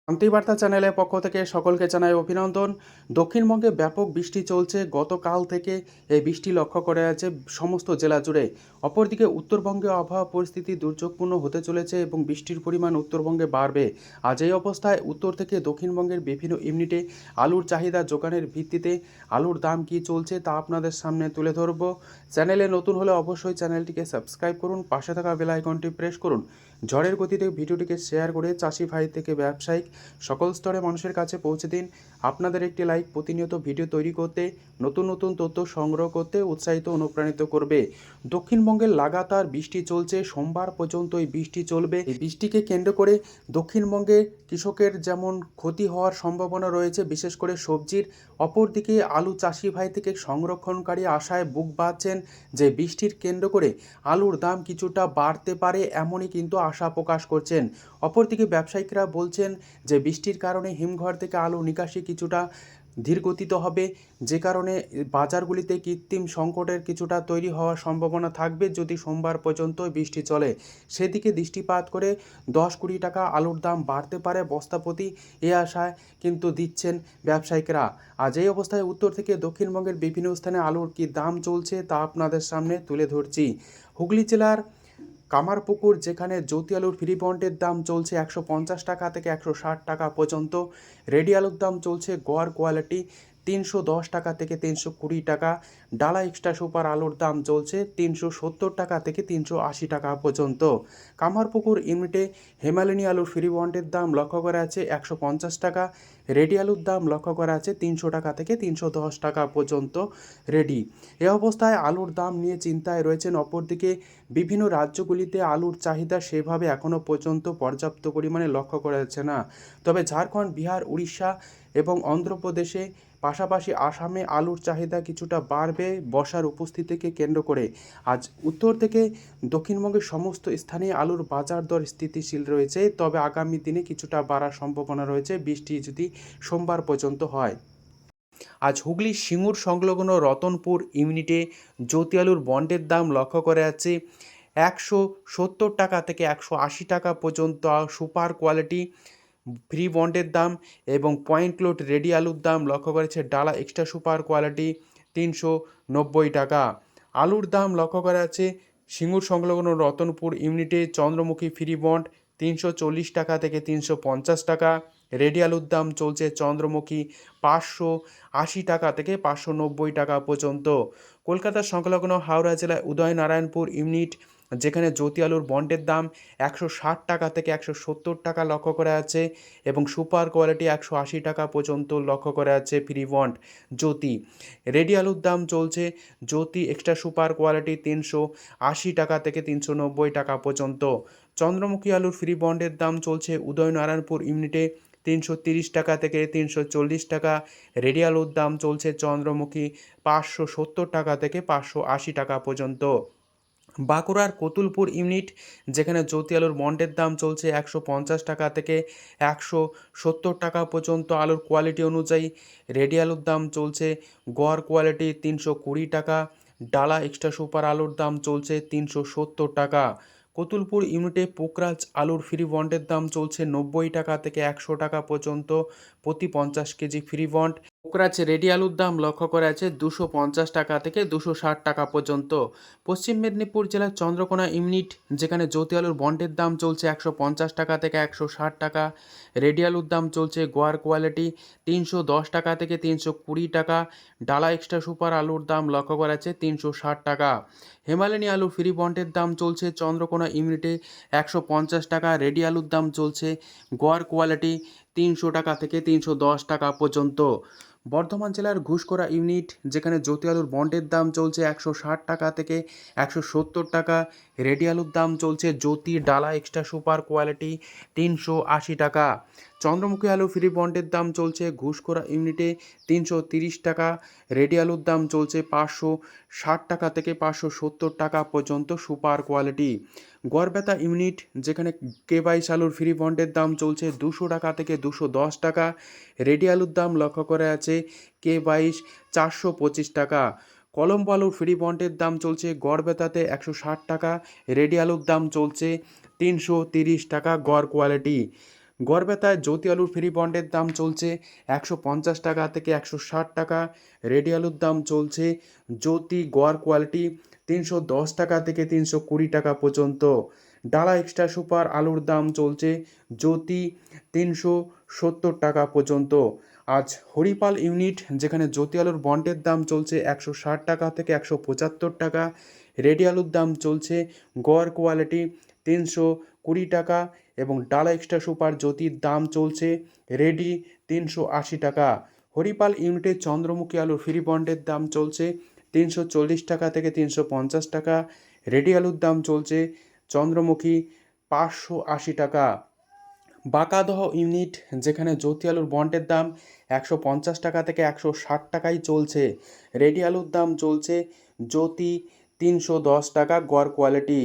শান্তিবার্তা চ্যানেলের পক্ষ থেকে সকলকে জানাই অভিনন্দন। দক্ষিণবঙ্গে ব্যাপক বৃষ্টি চলছে। গতকাল থেকে এই বৃষ্টি লক্ষ্য করা যাচ্ছে সমস্ত জেলা জুড়ে। অপরদিকে উত্তরবঙ্গে আবহাওয়া পরিস্থিতি দুর্যোগপূর্ণ হতে চলেছে এবং বৃষ্টির পরিমাণ উত্তরবঙ্গে বাড়বে। আজ এই অবস্থায় উত্তর থেকে দক্ষিণবঙ্গের বিভিন্ন ইউনিটে আলুর চাহিদা যোগানের ভিত্তিতে আলুর দাম কী চলছে তা আপনাদের সামনে তুলে ধরব। চ্যানেলে নতুন হলে অবশ্যই চ্যানেলটিকে সাবস্ক্রাইব করুন, পাশে থাকা বেল আইকনটি প্রেস করুন। ঝড়ের গতিতে ভিডিওটিকে শেয়ার করে চাষি ভাই থেকে ব্যবসায়িক সকল স্তরে মানুষের কাছে পৌঁছে দিন। আপনাদের একটি লাইক প্রতিনিয়ত ভিডিও তৈরি করতে, নতুন নতুন তথ্য সংগ্রহ করতে উৎসাহিত অনুপ্রাণিত করবে। দক্ষিণবঙ্গে লাগাতার বৃষ্টি চলছে, সোমবার পর্যন্ত এই বৃষ্টি চলবে। এই বৃষ্টিকে কেন্দ্র করে দক্ষিণবঙ্গে কৃষকের যেমন ক্ষতি হওয়ার সম্ভাবনা রয়েছে, বিশেষ করে সবজির। অপরদিকে আলু চাষি ভাই থেকে সংরক্ষণকারী আশায় বুক বাঁধছেন যে বৃষ্টির কেন্দ্র করে আলুর দাম কিছুটা বাড়তে পারে, এমনই কিন্তু আশা প্রকাশ করছেন। অপরদিকে ব্যবসায়িকরা বলছেন যে বৃষ্টির কারণে হিমঘর থেকে আলু নিকাশি কিছুটা ধীরগতিত হবে, যে কারণে বাজারগুলিতে কৃত্রিম সংকটের কিছুটা তৈরি হওয়ার সম্ভাবনা থাকবে যদি সোমবার পর্যন্ত বৃষ্টি চলে। সেদিকে দৃষ্টিপাত করে 10-20 টাকা আলুর দাম বাড়তে পারে বস্তাপ্রতি, এ আশায় কিন্তু দিচ্ছেন ব্যবসায়িকরা। আজ এই অবস্থায় উত্তর থেকে দক্ষিণবঙ্গের বিভিন্ন স্থানে আলুর কী দাম চলছে তা আপনাদের সামনে তুলে ধরছি। হুগলি জেলার কামারপুকুর, যেখানে জ্যোতি আলুর ফ্রি বন্ডের দাম চলছে 150 টাকা থেকে 160 টাকা পর্যন্ত। রেডি আলুর দাম চলছে গড় কোয়ালিটি 310 টাকা থেকে 320 টাকা। ডালা এক্সট্রা সুপার আলুর দাম চলছে 370 টাকা থেকে 380 টাকা পর্যন্ত। কামারপুকুর ইউনিটে হেমালিনী আলুর ফ্রি বন্ডের দাম লক্ষ্য করা আছে 150 টাকা। রেডি আলুর দাম লক্ষ্য করা আছে 300 টাকা থেকে 310 টাকা পর্যন্ত রেডি। এ অবস্থায় আলুর দাম নিয়ে চিন্তায় রয়েছেন। অপরদিকে বিভিন্ন রাজ্যগুলিতে আলুর চাহিদা সেভাবে এখনও পর্যন্ত পর্যাপ্ত পরিমাণে লক্ষ্য করা যাচ্ছে না। তবে ঝাড়খণ্ড, বিহার, উড়িষ্যা এবং অন্ধ্রপ্রদেশে, পাশাপাশি আসামে আলুর চাহিদা কিছুটা বাড়বে বর্ষার উপস্থিতিকে কেন্দ্র করে। আজ উত্তর থেকে দক্ষিণবঙ্গের সমস্ত স্থানে আলুর বাজার দর স্থিতিশীল রয়েছে, তবে আগামী দিনে কিছুটা বাড়ার সম্ভাবনা রয়েছে বৃষ্টি যদি সোমবার পর্যন্ত হয়। আজ হুগলির সিঙ্গুর সংলগ্ন রতনপুর ইউনিটে জ্যোতি আলুর বন্ডের দাম লক্ষ্য করা যাচ্ছে 170 টাকা থেকে 180 টাকা পর্যন্ত সুপার কোয়ালিটি ফ্রি বন্ডের দাম, এবং পয়েন্ট লোড রেডি আলুর দাম লক্ষ্য করেছে ডালা এক্সট্রা সুপার কোয়ালিটি 390 টাকা। আলুর দাম লক্ষ্য করা যাচ্ছে সিঙ্গুর সংলগ্ন রতনপুর ইউনিটে চন্দ্রমুখী ফ্রি বন্ড 340 টাকা থেকে 350 টাকা। রেডি আলুর দাম চলছে চন্দ্রমুখী 580 টাকা থেকে 590 টাকা পর্যন্ত। কলকাতার সংলগ্ন হাওড়া জেলায় উদয়নারায়ণপুর ইউনিট, যেখানে জ্যোতি আলুর বন্ডের দাম 160 টাকা থেকে 170 টাকা লক্ষ্য করা যাচ্ছে, এবং সুপার কোয়ালিটি 180 টাকা পর্যন্ত লক্ষ্য করা যাচ্ছে ফ্রি বন্ড জ্যোতি। রেডি আলুর দাম চলছে জ্যোতি এক্সট্রা সুপার কোয়ালিটি 380 টাকা থেকে 390 টাকা পর্যন্ত। চন্দ্রমুখী আলুর ফ্রি বন্ডের দাম চলছে উদয়নারায়ণপুর ইউনিটে 330 টাকা থেকে 340 টাকা। রেডি আলুর দাম চলছে চন্দ্রমুখী 570 টাকা থেকে 580 টাকা পর্যন্ত। বাঁকুড়ার কতুলপুর ইউনিট, যেখানে জ্যোতি আলুর বন্ডের দাম চলছে 150 টাকা থেকে 170 টাকা পর্যন্ত আলুর কোয়ালিটি অনুযায়ী। রেডি আলুর দাম চলছে গড় কোয়ালিটি 320 টাকা। ডালা এক্সট্রা সুপার আলুর দাম চলছে 370 টাকা। কতুলপুর ইউনিটে পোকরাজ আলুর ফ্রি বন্ডের দাম চলছে 90 টাকা থেকে 100 টাকা পর্যন্ত প্রতি 50 KG free bond. Pokhraj ready আলুর দাম লক্ষ্য করা আছে 250 টাকা থেকে 260 টাকা পর্যন্ত। পশ্চিম মেদিনীপুর জেলার চন্দ্রকোনা ইউনিট, যেখানে জ্যোতি আলুর বন্ডের দাম চলছে 150 টাকা থেকে 160 টাকা। রেডি আলুর দাম চলছে গোয়ার কোয়ালিটি 310 টাকা থেকে 320 টাকা। ডালা এক্সট্রা সুপার আলুর দাম লক্ষ্য করা আছে 360 টাকা। হেমালিনী আলুর ফ্রি বন্ডের দাম চলছে চন্দ্রকোনা ইউনিটে 150 টাকা। রেডি আলুর দাম চলছে গোয়ার কোয়ালিটি 300 টাকা থেকে 310 টাকা পর্যন্ত। বর্ধমান জেলার ঘুষকরা ইউনিট, যেখানে জ্যোতি আলুর বন্ডের দাম চলছে 160 টাকা থেকে 170 টাকা। রেডি আলুর দাম চলছে জ্যোতি ডালা এক্সট্রা সুপার কোয়ালিটি 380 টাকা। চন্দ্রমুখী আলু ফ্রি বন্ডের দাম চলছে ঘুষকরা ইউনিটে 330 টাকা। রেডি আলুর দাম চলছে 560 টাকা থেকে 570 টাকা পর্যন্ত সুপার কোয়ালিটি। গড়বেতা ইউনিট, যেখানে K22 আলুর ফ্রি বন্ডের দাম চলছে 200 টাকা থেকে 210 টাকা। রেডি আলুর দাম লক্ষ্য করা আছে K22 425 টাকা। কলম্বো আলুর ফ্রি বন্ডের দাম চলছে গড়বেতাতে 160 টাকা। রেডি আলুর দাম চলছে 330 টাকা গড় কোয়ালিটি। গড়বেতায় জ্যোতি আলুর ফ্রি বন্ডের দাম চলছে 150 টাকা থেকে 160 টাকা। রেডি আলুর দাম চলছে জ্যোতি গড় কোয়ালিটি 310 টাকা থেকে 320 টাকা পর্যন্ত। ডালা এক্সট্রা সুপার আলুর দাম চলছে জ্যোতি 370 টাকা পর্যন্ত। আজ হরিপাল ইউনিট যেখানে জ্যোতি আলুর বন্ডের দাম চলছে 160 টাকা থেকে 175 টাকা। রেডি আলুর দাম চলছে গড় কোয়ালিটি 320 টাকা এবং ডালা এক্সট্রা সুপার জ্যোতির দাম চলছে রেডি 380 টাকা। হরিপাল ইউনিটে চন্দ্রমুখী আলুর ফ্রি বন্ডের দাম চলছে 340 টাকা থেকে 350 টাকা। রেডি আলুর দাম চলছে চন্দ্রমুখী 580 টাকা। বাঁকাদহ ইউনিট যেখানে জ্যোতি আলুর বন্ডের দাম 150 টাকা থেকে 160 টাকায় চলছে। রেডি আলুর দাম চলছে জ্যোতি 310 টাকা গড় কোয়ালিটি।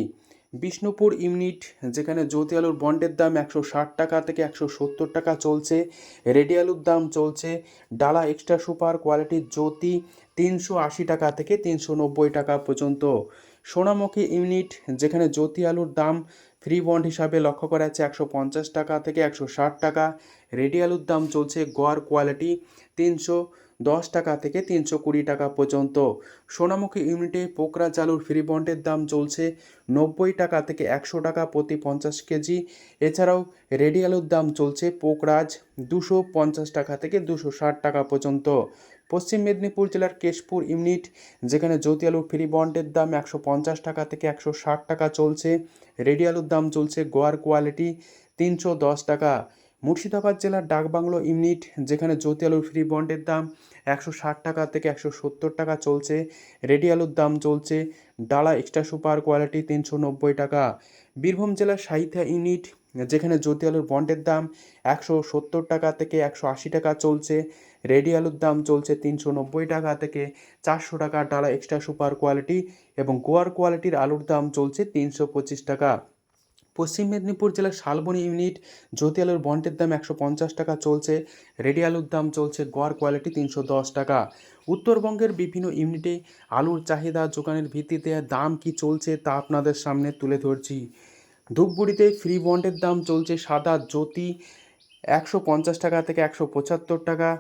বিষ্ণুপুর ইউনিট যেখানে জ্যোতি আলুর বন্ডের দাম 160 টাকা থেকে 170 টাকা চলছে। রেডি আলুর দাম চলছে ডালা এক্সট্রা সুপার কোয়ালিটির জ্যোতি 380 টাকা থেকে 390 টাকা পর্যন্ত। সোনামুখী ইউনিট যেখানে জ্যোতি আলুর দাম ফ্রি বন্ড হিসাবে লক্ষ্য করা যাচ্ছে 150 টাকা থেকে 160 টাকা। রেডি আলুর দাম চলছে গড় কোয়ালিটি 310 টাকা থেকে 320 টাকা পর্যন্ত। সোনামুখী ইউনিটে পোকরাজ আলুর ফ্রি বন্ডের দাম চলছে 90 টাকা থেকে 100 টাকা প্রতি 50 কেজি। এছাড়াও রেডি আলুর দাম চলছে পোকরাজ 250 টাকা থেকে 260 টাকা পর্যন্ত। পশ্চিম মেদিনীপুর জেলার কেশপুর ইউনিট যেখানে জ্যোতি আলুর ফ্রি বন্ডের দাম 150 টাকা থেকে 160 টাকা চলছে। রেডি আলুর দাম চলছে গড় কোয়ালিটি 310 টাকা। মুর্শিদাবাদ জেলার ডাকবাংলো ইউনিট যেখানে জ্যোতি আলুর ফ্রি বন্ডের দাম 160 টাকা থেকে 170 টাকা চলছে। রেডি আলুর দাম চলছে ডালা এক্সট্রা সুপার কোয়ালিটি 390 টাকা। বীরভূম জেলার সাহিত্যা ইউনিট যেখানে জ্যোতি আলুর বন্ডের দাম 170 টাকা থেকে 180 টাকা চলছে। রেডি আলুর দাম চলছে 390 টাকা থেকে 400 টাকা ডালা এক্সট্রা সুপার কোয়ালিটি এবং গোয়ার কোয়ালিটির আলুর দাম চলছে 325 টাকা। পশ্চিম মেদিনীপুর জেলার শালবনী ইউনিট জ্যোতি আলুর বন্ডের দাম 150 টাকা চলছে। রেডি আলুর দাম চলছে গড় কোয়ালিটি 310 টাকা। উত্তরবঙ্গের বিভিন্ন ইউনিটে আলুর চাহিদা যোগানের ভিত্তিতে দাম কি চলছে তা আপনাদের সামনে তুলে ধরছি। ধূপগুড়িতে ফ্রি বন্ডের দাম চলছে সাদা জ্যোতি 150 টাকা থেকে 175 টাকা।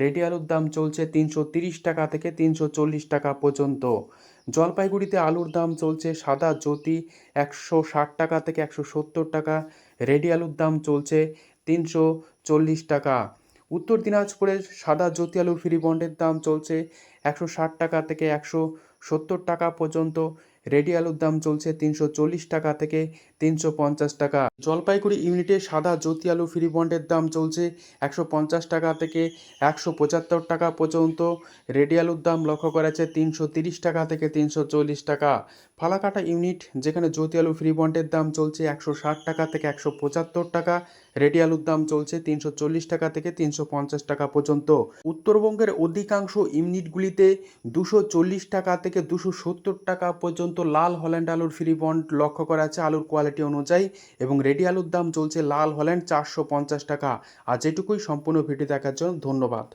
রেডি আলুর দাম চলছে 330 টাকা থেকে 340 টাকা পর্যন্ত। জলপাইগুড়িতে আলুর দাম চলছে সাদা জ্যোতি 160 টাকা থেকে 170 টাকা। রেডি আলুর দাম চলছে 340 টাকা। উত্তর দিনাজপুরে সাদা জ্যোতি আলুর ফ্রি বন্ডের দাম চলছে 160 টাকা থেকে 170 টাকা পর্যন্ত। রেডি আলুর দাম চলছে 340 টাকা থেকে 350 টাকা। জলপাইগুড়ি ইউনিটে সাদা জ্যোতি আলু ফ্রি বন্ডের দাম চলছে 150 টাকা থেকে 175 টাকা পর্যন্ত। রেডি আলুর দাম লক্ষ্য করা যাচ্ছে 330 টাকা থেকে 340 টাকা। ফালাকাটা ইউনিট যেখানে জ্যোতি আলু ফ্রি বন্ডের দাম চলছে 160 টাকা থেকে 175 টাকা। রেডি আলুর দাম চলছে 340 টাকা থেকে 350 টাকা পর্যন্ত। উত্তরবঙ্গের অধিকাংশ ইউনিটগুলিতে 240 টাকা থেকে 270 টাকা পর্যন্ত লাল হল্যান্ড আলুর ফ্রি বন্ড লক্ষ্য করা যাচ্ছে আলুর কোয়ালিটি অনুযায়ী এবং রেডি আলুর দাম চলছে লাল হল্যান্ড 450 টাকা। আর যেটুকুই সম্পূর্ণ ভিডিও দেখার জন্য ধন্যবাদ।